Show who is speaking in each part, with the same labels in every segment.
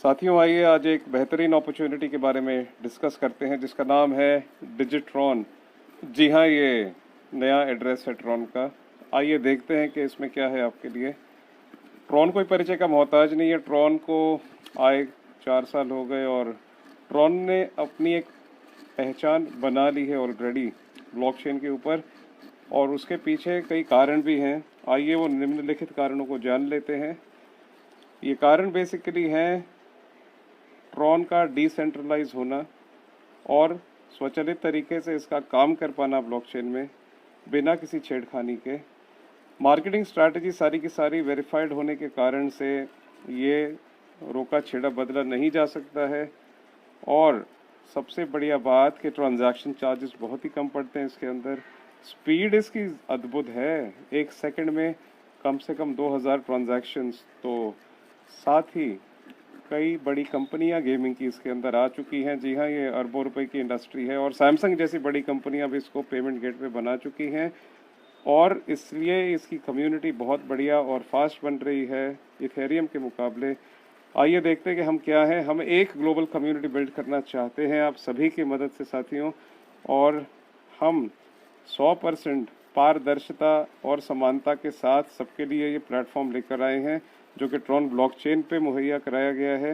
Speaker 1: साथियों, आइए आज एक बेहतरीन अपॉर्चुनिटी के बारे में डिस्कस करते हैं जिसका नाम है डिजिट्रॉन। जी हाँ, ये नया एड्रेस है ट्रॉन का। आइए देखते हैं कि इसमें क्या है आपके लिए। ट्रॉन कोई परिचय का मोहताज नहीं है। ट्रॉन को आए 4 साल हो गए और ट्रॉन ने अपनी एक पहचान बना ली है ऑलरेडी ब्लॉकचेन के ऊपर, और उसके पीछे कई कारण भी हैं। आइए वो निम्नलिखित कारणों को जान लेते हैं। ये कारण बेसिकली हैं ट्रॉन का डिसेंट्रलाइज होना और स्वचालित तरीके से इसका काम कर पाना ब्लॉकचेन में बिना किसी छेड़खानी के। मार्केटिंग स्ट्रैटेजी सारी की सारी वेरीफाइड होने के कारण से ये रोका छेड़ा बदला नहीं जा सकता है। और सबसे बढ़िया बात कि ट्रांजैक्शन चार्जेस बहुत ही कम पड़ते हैं इसके अंदर। स्पीड इसकी अद्भुत है, 1 सेकंड में कम से कम 2000 ट्रांजैक्शंस। तो साथ ही कई बड़ी कंपनियां गेमिंग की इसके अंदर आ चुकी हैं। जी हाँ, ये अरबों रुपए की इंडस्ट्री है और सैमसंग जैसी बड़ी कंपनियां भी इसको पेमेंट गेटवे बना चुकी हैं, और इसलिए इसकी कम्युनिटी बहुत बढ़िया और फास्ट बन रही है इथेरियम के मुकाबले। आइए देखते हैं कि हम क्या हैं। हम एक ग्लोबल कम्युनिटी बिल्ड करना चाहते हैं आप सभी की मदद से साथियों, और हम 100% पारदर्शिता और समानता के साथ सबके लिए ये प्लेटफॉर्म लेकर आए हैं जो कि ट्रॉन ब्लॉकचेन पे मुहैया कराया गया है।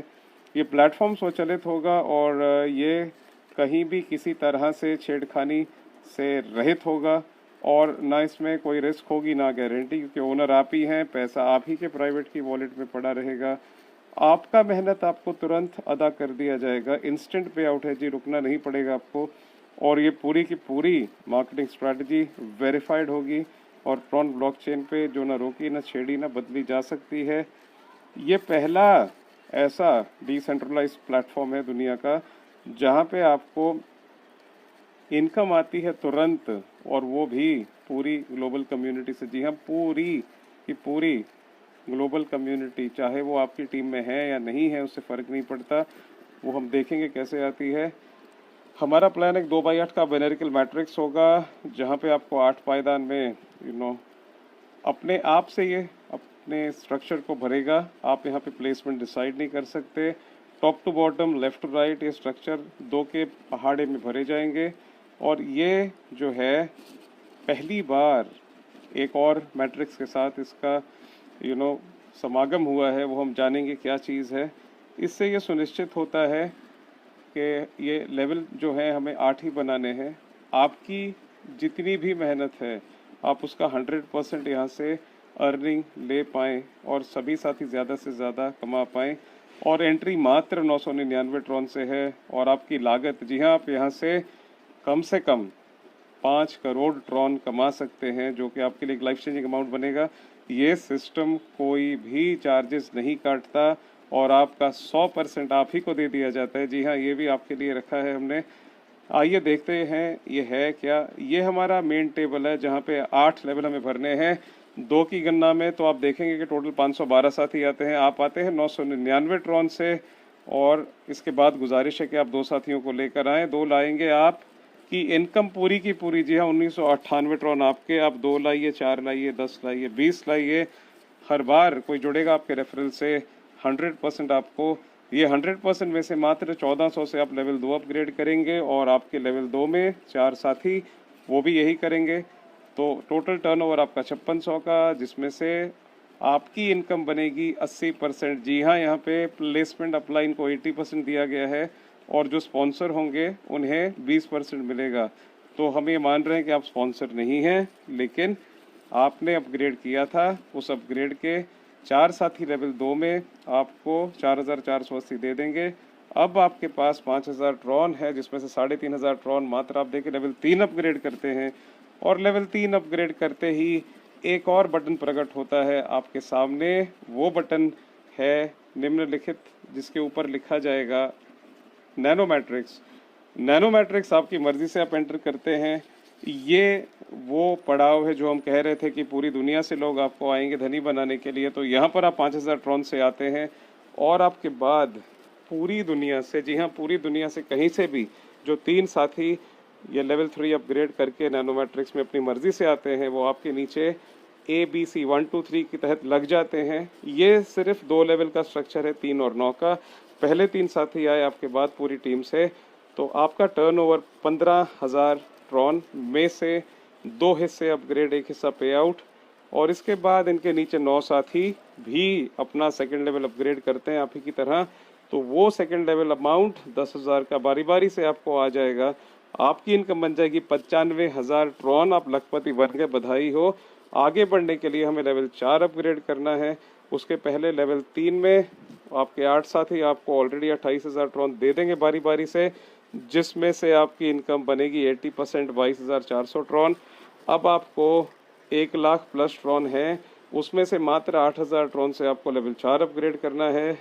Speaker 1: ये प्लेटफॉर्म स्वचालित होगा और ये कहीं भी किसी तरह से छेड़खानी से रहित होगा, और ना इसमें कोई रिस्क होगी ना गारंटी, क्योंकि ओनर आप ही हैं। पैसा आप ही के प्राइवेट की वॉलेट में पड़ा रहेगा। आपका मेहनत आपको तुरंत अदा कर दिया जाएगा। इंस्टेंट पे आउट है जी, रुकना नहीं पड़ेगा आपको। और ये पूरी की पूरी मार्केटिंग स्ट्रैटेजी वेरीफाइड होगी और ट्रॉन ब्लॉकचेन पे जो ना रोकी ना छेड़ी ना बदली जा सकती है। ये पहला ऐसा डिसेंट्रलाइज प्लेटफॉर्म है दुनिया का जहाँ पे आपको इनकम आती है तुरंत, और वो भी पूरी ग्लोबल कम्युनिटी से। जी हाँ, पूरी की पूरी ग्लोबल कम्युनिटी, चाहे वो आपकी टीम में है या नहीं है उससे फ़र्क नहीं पड़ता। वो हम देखेंगे कैसे आती है। हमारा प्लान एक 2x8 का बेनेरिकल मैट्रिक्स होगा जहाँ पे आपको 8 पायदान में अपने आप से ये अपने स्ट्रक्चर को भरेगा। आप यहाँ पे प्लेसमेंट डिसाइड नहीं कर सकते। Top to bottom, left to right, ये स्ट्रक्चर 2 के पहाड़े में भरे जाएंगे। और ये जो है पहली बार एक और मैट्रिक्स के साथ इसका समागम हुआ है, वो हम जानेंगे क्या चीज़ है। इससे ये सुनिश्चित होता है कि ये लेवल जो है हमें 8 ही बनाने हैं। आपकी जितनी भी मेहनत है आप उसका 100% यहाँ से अर्निंग ले पाएँ और सभी साथी ज़्यादा से ज़्यादा कमा पाएँ। और एंट्री मात्र 999 ट्रॉन से है, और आपकी लागत, जी हाँ, आप यहाँ से कम 5 करोड़ ट्रॉन कमा सकते हैं, जो कि आपके लिए एक लाइफ चेंजिंग अमाउंट बनेगा। ये सिस्टम कोई भी चार्जेस नहीं काटता और आपका 100% आप ही को दे दिया जाता है। जी हाँ, ये भी आपके लिए रखा है हमने। आइए देखते हैं ये है क्या। ये हमारा मेन टेबल है जहाँ पे 8 लेवल हमें भरने हैं। 2 की गणना में तो आप देखेंगे कि टोटल 512 साथी आते हैं। आप आते हैं 999 ट्रॉन से, और इसके बाद गुजारिश है कि आप 2 साथियों को लेकर आएँ। 2 लाएंगे आप की इनकम पूरी की पूरी। जी हाँ, 1998 ट्रॉन आपके। आप 2 लाइए, 4 लाइए, 10 लाइए, 20 लाइए। हर बार कोई जुड़ेगा आपके रेफरल से 100% आपको, ये 100% में से मात्र 1400 से आप लेवल 2 अपग्रेड करेंगे, और आपके लेवल 2 में 4 साथी वो भी यही करेंगे। तो टोटल टर्नओवर आपका 5600 का, जिसमें से आपकी इनकम बनेगी 80%। जी हाँ, यहाँ पे प्लेसमेंट अपलाइन को 80% दिया गया है, और जो स्पॉन्सर होंगे उन्हें 20% मिलेगा। तो हम ये मान रहे हैं कि आप स्पॉन्सर नहीं हैं, लेकिन आपने अपग्रेड किया था। उस अपग्रेड के 4 साथी लेवल 2 में आपको 4480 दे देंगे। अब आपके पास 5000 ट्रॉन है, जिसमें से 3500 ट्रॉन मात्र आप देके लेवल 3 अपग्रेड करते हैं, और लेवल 3 अपग्रेड करते ही एक और बटन प्रकट होता है आपके सामने। वो बटन है निम्नलिखित, जिसके ऊपर लिखा जाएगा नैनो मैट्रिक्स। नैनो मैट्रिक्स आपकी मर्जी से आप एंटर करते हैं। ये वो पड़ाव है जो हम कह रहे थे कि पूरी दुनिया से लोग आपको आएंगे धनी बनाने के लिए। तो यहाँ पर आप 5000 ट्रॉन से आते हैं, और आपके बाद पूरी दुनिया से, जी हाँ, पूरी दुनिया से कहीं से भी जो 3 साथी ये लेवल 3 अपग्रेड करके नैनो मैट्रिक्स में अपनी मर्जी से आते हैं, वो आपके नीचे ABC 1 2 3 के तहत लग जाते हैं। ये सिर्फ 2 लेवल का स्ट्रक्चर है, 3 और 9 का। पहले 3 साथी आए आपके बाद पूरी टीम से, तो आपका टर्नओवर 15,000 ट्रॉन में से 2 हिस्से अपग्रेड, 1 हिस्सा पे आउट, और इसके बाद इनके नीचे 9 साथी भी अपना सेकंड लेवल अपग्रेड करते हैं आप ही की तरह, तो वो सेकंड लेवल अमाउंट 10,000 का बारी बारी से आपको आ जाएगा। आपकी इनकम बन जाएगी 95,000 ट्रॉन। आप लखपति बन गए, बधाई हो। आगे बढ़ने के लिए हमें लेवल 4 अपग्रेड करना है। उसके पहले लेवल 3 में आपके 8 साथी आपको ऑलरेडी 28,000 ट्रॉन दे देंगे बारी बारी से, जिसमें से आपकी इनकम बनेगी 80%, 22,400 ट्रॉन। अब आपको 1 लाख प्लस ट्रॉन है, उसमें से मात्र 8,000 ट्रॉन से आपको लेवल 4 अपग्रेड करना है।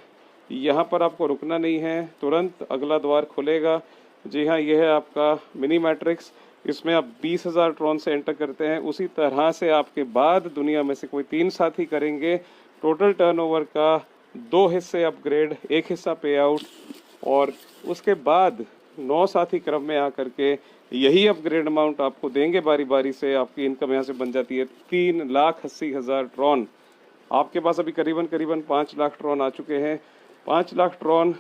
Speaker 1: यहाँ पर आपको रुकना नहीं है, तुरंत अगला द्वार खुलेगा। जी हाँ, यह है आपका मिनी मैट्रिक्स। इसमें आप 20,000 ट्रॉन से एंटर करते हैं। उसी तरह से आपके बाद दुनिया में से कोई 3 साथी करेंगे। टोटल टर्नओवर का 2 हिस्से अपग्रेड, 1 हिस्सा पे आउट, और उसके बाद 9 साथी क्रम में आकर के यही अपग्रेड अमाउंट आपको देंगे बारी बारी से। आपकी इनकम यहाँ से बन जाती है 3,80,000 ट्रॉन। आपके पास अभी करीबन 5 लाख ट्रॉन आ चुके हैं। 5 लाख ट्रॉन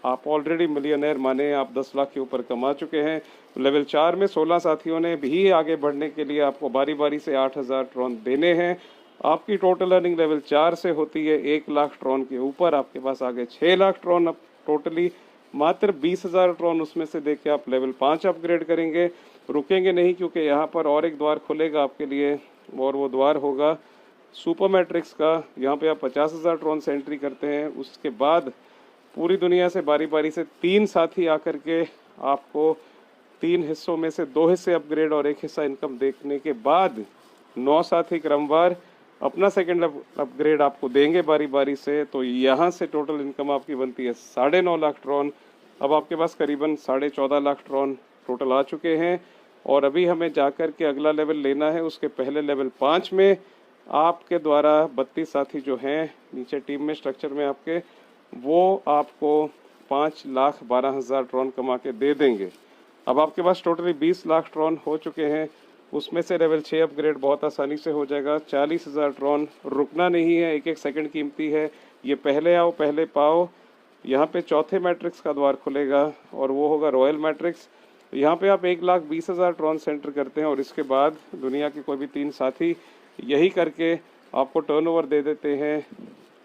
Speaker 1: आप ऑलरेडी मिलियनर माने, आप 10 लाख के ऊपर कमा चुके हैं। लेवल 4 में 16 साथियों ने भी आगे बढ़ने के लिए आपको बारी बारी से 8,000 ट्रॉन देने हैं। आपकी टोटल अर्निंग लेवल 4 से होती है 1 लाख ट्रॉन के ऊपर। आपके पास आ गए 6 लाख ट्रॉन। अब टोटली मात्र 20,000 ट्रॉन उसमें से देके आप लेवल 5 अपग्रेड करेंगे। रुकेंगे नहीं, क्योंकि यहाँ पर और एक द्वार खुलेगा आपके लिए, और वो द्वार होगा सुपर मैट्रिक्स का। यहाँ पे आप 50,000 ट्रॉन से एंट्री करते हैं। उसके बाद पूरी दुनिया से बारी बारी से 3 साथी आकर के आपको 3 हिस्सों में से 2 हिस्से अपग्रेड और 1 हिस्सा इनकम देखने के बाद 9 साथी क्रमवार अपना सेकंड अपग्रेड आपको देंगे बारी बारी से। तो यहाँ से टोटल इनकम आपकी बनती है 9.5 लाख ट्रॉन। अब आपके पास करीबन 14.5 लाख ट्रॉन टोटल आ चुके हैं, और अभी हमें जाकर के अगला लेवल लेना है। उसके पहले लेवल 5 में आपके द्वारा 32 साथी जो हैं नीचे टीम में स्ट्रक्चर में आपके, वो आपको 5,12,000 ट्रॉन कमा के दे देंगे। अब आपके पास टोटली 20 लाख ट्रॉन हो चुके हैं। उसमें से लेवल 6 अपग्रेड बहुत आसानी से हो जाएगा। 40,000 ट्रॉन। रुकना नहीं है, 1-1 सेकंड कीमती है। ये पहले आओ पहले पाओ। यहाँ पे चौथे मैट्रिक्स का द्वार खुलेगा, और वो होगा रॉयल मैट्रिक्स। यहाँ पे आप 1,20,000 ट्रॉन सेंटर करते हैं, और इसके बाद दुनिया के कोई भी 3 साथी यही करके आपको टर्नओवर दे देते हैं,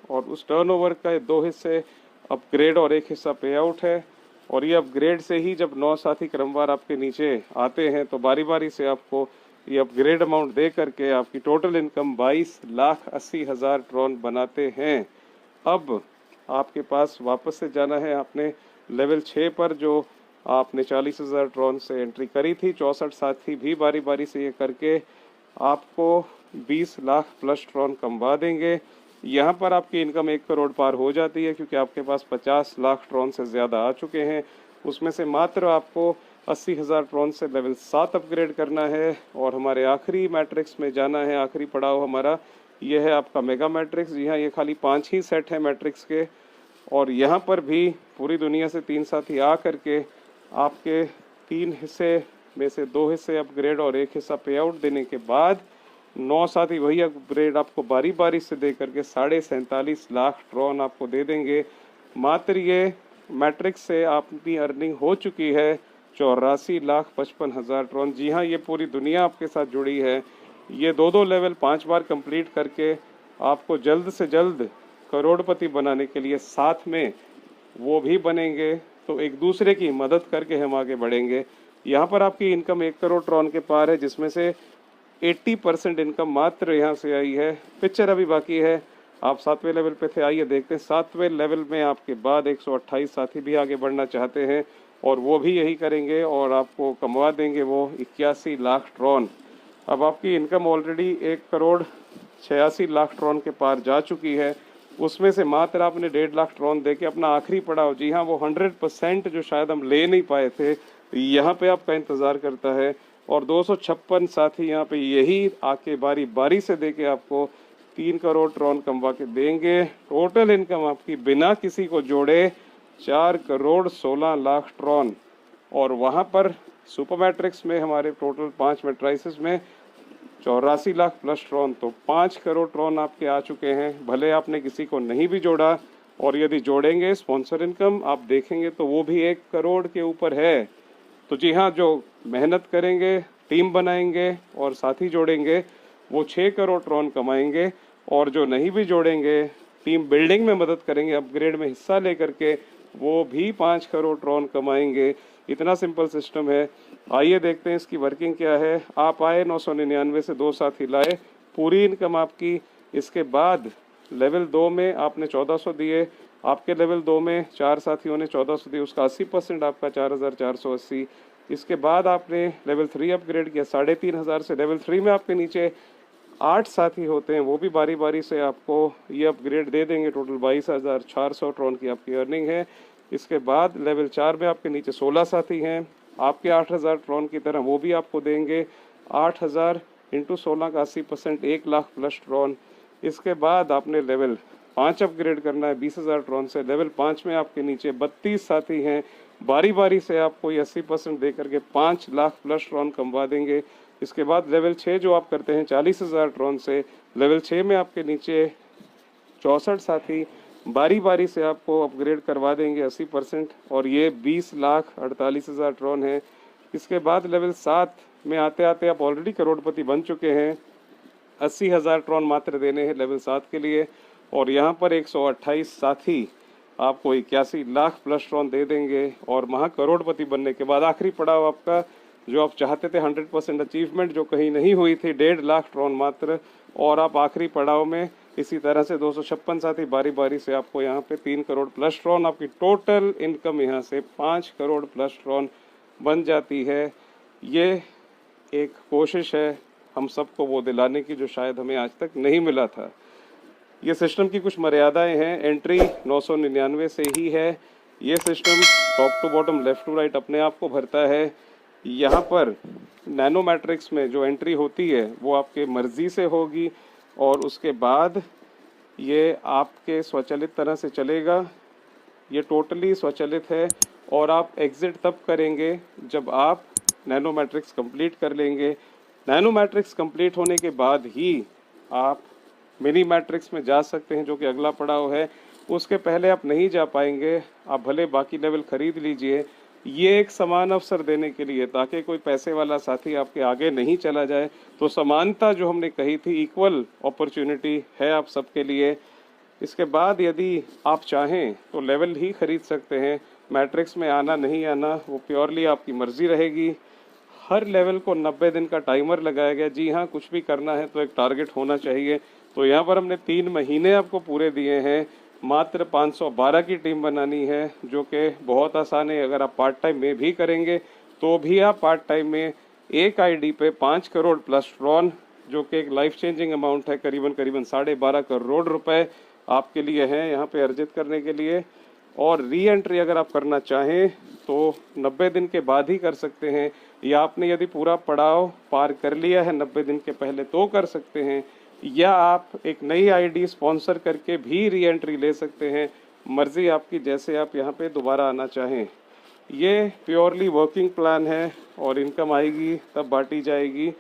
Speaker 1: और उस टर्नओवर का 2 हिस्से अपग्रेड और 1 हिस्सा पे आउट है। और ये अपग्रेड से ही जब 9 साथी क्रमवार आपके नीचे आते हैं, तो बारी बारी से आपको ये अपग्रेड अमाउंट दे करके आपकी टोटल इनकम 22,80,000 ट्रॉन बनाते हैं। अब आपके पास वापस से जाना है आपने लेवल 6 पर, जो आपने 40,000 ट्रॉन से एंट्री करी थी। 64 साथी भी बारी बारी से ये करके आपको 20 लाख प्लस ट्रॉन कमवा देंगे। यहाँ पर आपकी इनकम 1 करोड़ पार हो जाती है, क्योंकि आपके पास 50 लाख ट्रॉन से ज़्यादा आ चुके हैं। उसमें से मात्र आपको 80,000 ट्रॉन से लेवल 7 अपग्रेड करना है, और हमारे आखिरी मैट्रिक्स में जाना है। आखिरी पड़ाव हमारा ये है आपका मेगा मैट्रिक्स। जी हाँ, ये खाली 5 ही सेट है मैट्रिक्स के, और यहाँ पर भी पूरी दुनिया से 3 साथी आ करके आपके 3 हिस्से में से 2 हिस्से अपग्रेड और 1 हिस्सा पे आउट देने के बाद 9 साथी वही अपग्रेड आपको बारी बारी से दे करके 47.5 लाख ट्रॉन आपको दे देंगे। मात्र ये मैट्रिक्स से आपकी अर्निंग हो चुकी है 84,55,000 ट्रॉन। जी हाँ, ये पूरी दुनिया आपके साथ जुड़ी है। ये 2-2 लेवल 5 बार कंप्लीट करके आपको जल्द से जल्द करोड़पति बनाने के लिए साथ में वो भी बनेंगे, तो एक दूसरे की मदद करके हम आगे बढ़ेंगे। यहाँ पर आपकी इनकम 1 करोड़ ट्रॉन के पार है, जिसमें से 80% इनकम मात्र यहाँ से आई है। पिक्चर अभी बाकी है। आप 7वें लेवल पे थे, आइए देखते हैं 7वें लेवल में आपके बाद 128 साथी भी आगे बढ़ना चाहते हैं, और वो भी यही करेंगे, और आपको कमवा देंगे वो 81 लाख ट्रॉन। अब आपकी income already 1 crore 86 lakh Tron के पार जा चुकी है। उसमें से मात्र आपने 1.5 लाख ट्रॉन दे के अपना आखिरी पड़ाव, जी हाँ वो 100% जो शायद हम ले नहीं पाए थे, यहाँ पे आपका इंतज़ार करता है। और 256 साथी यहाँ पे यही आके बारी बारी से दे के आपको 3 करोड़ ट्रॉन कमवा के देंगे। टोटल इनकम आपकी बिना किसी को जोड़े 4 करोड़ 16 लाख ट्रॉन। और वहाँ पर सुपर मैट्रिक्स में हमारे टोटल 5 मैट्राइसिस में 84 लाख प्लस ट्रॉन, तो 5 करोड़ ट्रॉन आपके आ चुके हैं। भले आपने किसी को नहीं भी जोड़ा और यदि जोड़ेंगे स्पॉन्सर इनकम आप देखेंगे तो वो भी 1 करोड़ के ऊपर है। तो जी हाँ, जो मेहनत करेंगे, टीम बनाएंगे और साथी जोड़ेंगे वो 6 करोड़ ट्रॉन कमाएंगे, और जो नहीं भी जोड़ेंगे, टीम बिल्डिंग में मदद करेंगे, अपग्रेड में हिस्सा लेकर के, वो भी 5 करोड़ ट्रॉन कमाएंगे। इतना सिंपल सिस्टम है। आइए देखते हैं इसकी वर्किंग क्या है। आप आए 999 से 2 साथी लाए, पूरी इनकम आपकी। इसके बाद लेवल 2 में आपने 1400 दिए, आपके लेवल 2 में 4 साथियों ने 1400 दिए, उसका 80% आपका 4480। इसके बाद आपने लेवल 3 अपग्रेड किया 3500 से। लेवल 3 में आपके नीचे 8 साथी होते हैं, वो भी बारी बारी से आपको ये अपग्रेड दे देंगे। टोटल 22,400 ट्रॉन की आपकी अर्निंग है। इसके बाद लेवल 4 में आपके नीचे 16 साथी हैं, आपके 8000 ट्रॉन की तरह वो भी आपको देंगे। 8000 इंटू 16 का 80%, 1 लाख प्लस ट्रॉन। इसके बाद आपने लेवल 5 अपग्रेड करना है 20,000 ट्रॉन से। लेवल 5 में आपके नीचे 32 साथी हैं, बारी बारी से आपको ये 80% दे करके 5 लाख प्लस ट्रॉन कमवा देंगे। इसके बाद लेवल 6 जो आप करते हैं 40,000 ट्रॉन से, लेवल 6 में आपके नीचे 64 साथी बारी बारी से आपको अपग्रेड करवा देंगे 80%, और ये 20,48,000 ट्रॉन है। इसके बाद लेवल 7 में आते आते आप ऑलरेडी करोड़पति बन चुके हैं। 80,000 ट्रॉन मात्र देने हैं लेवल 7 के लिए, और यहाँ पर 128 साथी आपको 81 लाख प्लस ट्रॉन दे देंगे। और महा करोड़पति बनने के बाद आखिरी पड़ाव आपका जो आप चाहते थे 100% अचीवमेंट जो कहीं नहीं हुई थी, 1.5 लाख ट्रॉन मात्र, और आप आखिरी पड़ाव में इसी तरह से 256 साथी बारी बारी से आपको यहाँ पे 3 करोड़ प्लस ट्रॉन, आपकी टोटल इनकम यहाँ से 5 करोड़ प्लस ट्रॉन बन जाती है। ये एक कोशिश है हम सबको वो दिलाने की जो शायद हमें आज तक नहीं मिला था। ये सिस्टम की कुछ मर्यादाएं हैं। एंट्री 999 से ही है। ये system top to bottom, left to right अपने आप को भरता है। यहाँ पर नैनो मैट्रिक्स में जो एंट्री होती है वो आपके मर्जी से होगी, और उसके बाद ये आपके स्वचालित तरह से चलेगा। ये टोटली स्वचालित है, और आप एग्ज़िट तब करेंगे जब आप नैनो मैट्रिक्स कंप्लीट कर लेंगे। नैनो मैट्रिक्स कंप्लीट होने के बाद ही आप मिनी मैट्रिक्स में जा सकते हैं, जो कि अगला पड़ाव है। उसके पहले आप नहीं जा पाएंगे। आप भले बाकी लेवल खरीद लीजिए, ये एक समान अवसर देने के लिए, ताकि कोई पैसे वाला साथी आपके आगे नहीं चला जाए। तो समानता जो हमने कही थी, इक्वल अपॉर्चुनिटी है आप सबके लिए। इसके बाद यदि आप चाहें तो लेवल ही खरीद सकते हैं। मैट्रिक्स में आना नहीं आना वो प्योरली आपकी मर्जी रहेगी। हर लेवल को 90 दिन का टाइमर लगाया गया। जी हाँ, कुछ भी करना है तो एक टारगेट होना चाहिए। तो यहाँ पर हमने 3 महीने आपको पूरे दिए हैं। मात्र 512 की टीम बनानी है, जो कि बहुत आसान है। अगर आप पार्ट टाइम में भी करेंगे तो भी आप पार्ट टाइम में एक आईडी पे 5 करोड़ प्लस ट्रॉन, जो कि एक लाइफ चेंजिंग अमाउंट है, करीबन 12.5 करोड़ रुपए आपके लिए हैं यहाँ पे अर्जित करने के लिए। और री एंट्री अगर आप करना चाहें तो 90 दिन के बाद ही कर सकते हैं, या आपने यदि पूरा पड़ाव पार कर लिया है 90 दिन के पहले तो कर सकते हैं, या आप एक नई आईडी स्पॉन्सर करके भी री एंट्री ले सकते हैं। मर्जी आपकी, जैसे आप यहाँ पे दोबारा आना चाहें। ये प्योरली वर्किंग प्लान है, और इनकम आएगी तब बांटी जाएगी,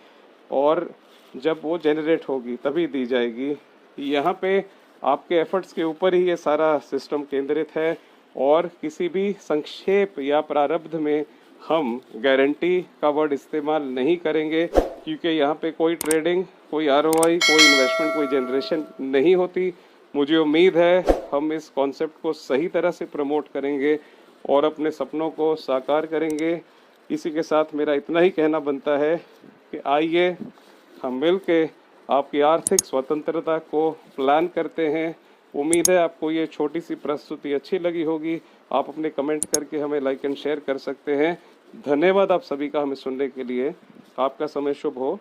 Speaker 1: और जब वो जनरेट होगी तभी दी जाएगी। यहाँ पे आपके एफर्ट्स के ऊपर ही ये सारा सिस्टम केंद्रित है, और किसी भी संक्षेप या प्रारब्ध में हम गारंटी का वर्ड इस्तेमाल नहीं करेंगे, क्योंकि यहाँ पे कोई ट्रेडिंग, कोई आरओआई, कोई इन्वेस्टमेंट, कोई जनरेशन नहीं होती। मुझे उम्मीद है हम इस कॉन्सेप्ट को सही तरह से प्रमोट करेंगे और अपने सपनों को साकार करेंगे। इसी के साथ मेरा इतना ही कहना बनता है कि आइए हम मिल के आपकी आर्थिक स्वतंत्रता को प्लान करते हैं। उम्मीद है आपको ये छोटी सी प्रस्तुति अच्छी लगी होगी। आप अपने कमेंट करके हमें लाइक एंड शेयर कर सकते हैं। धन्यवाद आप सभी का हमें सुनने के लिए। आपका समय शुभ हो।